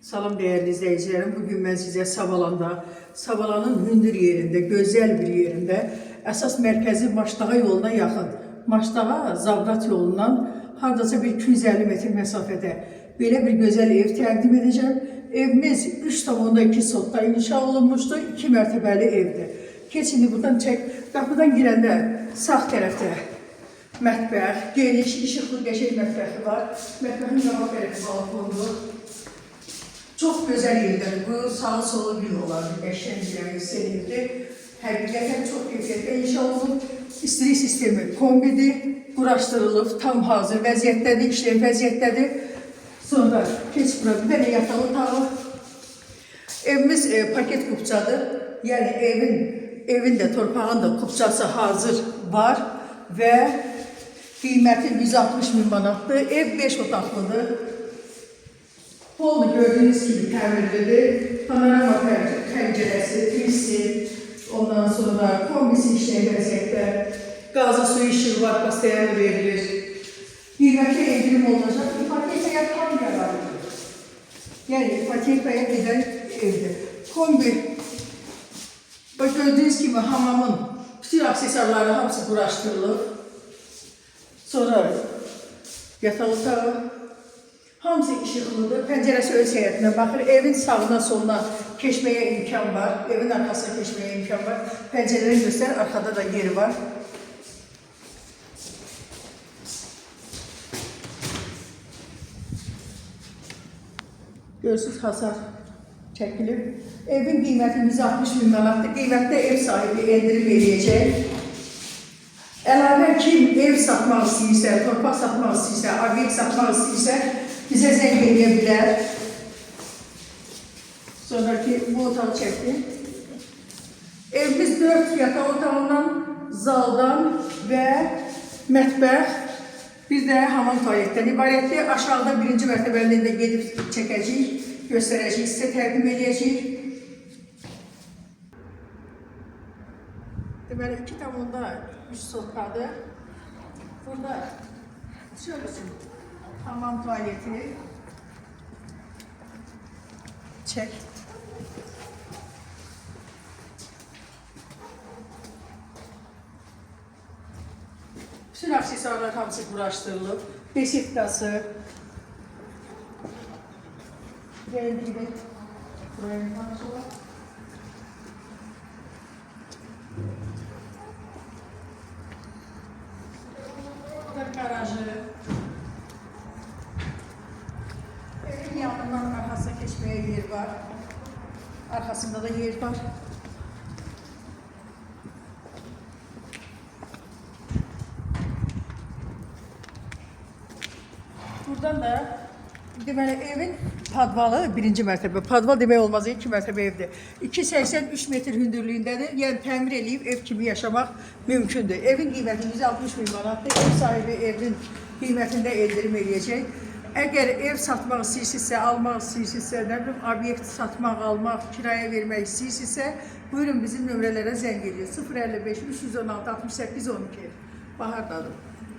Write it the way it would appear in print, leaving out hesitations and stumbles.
Salam değerli izleyicilerim. Bugün ben size Savalanın hündür yerinde, güzel bir yerinde, əsas mərkəzi Maçdağa yoluna yaxın, Maçdağa Zabrat yolundan hardasa bir 250 metr məsafədə belə bir gözəl ev təqdim edəcəm. Evimiz 3,2 sotda inşa olunmuşdur, 2 mərtəbəli evdir. Keçini buradan çək, qapıdan girəndə sağ tərəfdə mətbəx, geniş, işıqlı, qəşəng mətbəxi var. Mətbəxin qabaq tərəfi balkondur. Çok güzel yerdir. Bu sağı solu bir olan eşlendiren yükselirdi. Həqiqətən çok keyfiyyətli inşa olunub. İstilik sistemi kombidir, quraşdırılıb, tam hazır vəziyyətdədir, işləyən vəziyyətdədir. Sonra keç bura bir dənə yatağı otağı. Evimiz paket kupçadır. Yani evin de torpağın da kupçası hazır var və qiyməti 160 min manatdır. Ev 5 otaqlıdır. Polu gördüğünüz gibi təmirlidir. Panorama pəncərəsi, trisi, ondan sonra kombisi işləyən vəziyyətdə, qazı suyu işığı var, pastayanı verilir. Qiymətli endirim olacaq. İpotекaya tam yararlıdır. Yəni ipotekaya gedən evdir. Kombi, gördüğünüz gibi hamamın bütün aksesuarları hamısı quraşdırılıb. Sonra yataq otağı. Hamısı işıqlıdır, pəncərəsi öz həyətinə baxır, evin sağına soluna keçməyə imkan var, evin arxasına keçməyə imkan var. Pəncərələri göstər, arxada da yeri var. Görürsünüz, hasar çəkilib. Evin qiyməti 160 min manatdır, qiymətdə ev sahibi endirim eləyəcək. Əlavə kim ev satmaq istəyirsə, torpaq satmaq istəyirsə, obyekt satmaq istəyirsə, bize zəng edə bilər. Sonraki bu otağı çəkdim. Evimiz 4 yataq otağından, zaldan və mətbəx, bir də hamam tualetdən ibarətdir. Aşağıda birinci mərtəbəliyində gedib çəkəcəyik, göstərəcəyik, sizə təqdim edəcəyik. Deməli 2,3 sotkadır. Burada şöylesin. Hamam tuvaleti çek. Bütün aksesuarlar hamısı quraşdırılıb. Besetkası. Geldi gibi. Buraya bir var. Garajı. Evin yanından arkasına geçmeye yer var. Arkasında da yer var. Buradan da deməli evin padvalı birinci mərtəbə. Padval demək olmaz, 2 mərtəbə evdir. 2,83 metr hündürlüyündədir. Yəni təmir eləyib ev kimi yaşamaq mümkündür. Evin qiyməti 160 min manatdır. Ev sahibi evin qiymətində endirim eləyəcək. Əgər ev satmaq istəyirsinizsə, almaq istəyirsinizsə, nə bilim, obyekt satmaq, almaq, kiraya vermək istəyirsinizsə, buyurun bizim nömrələrə zəng edin. 055 316 68 12. Bahardadır.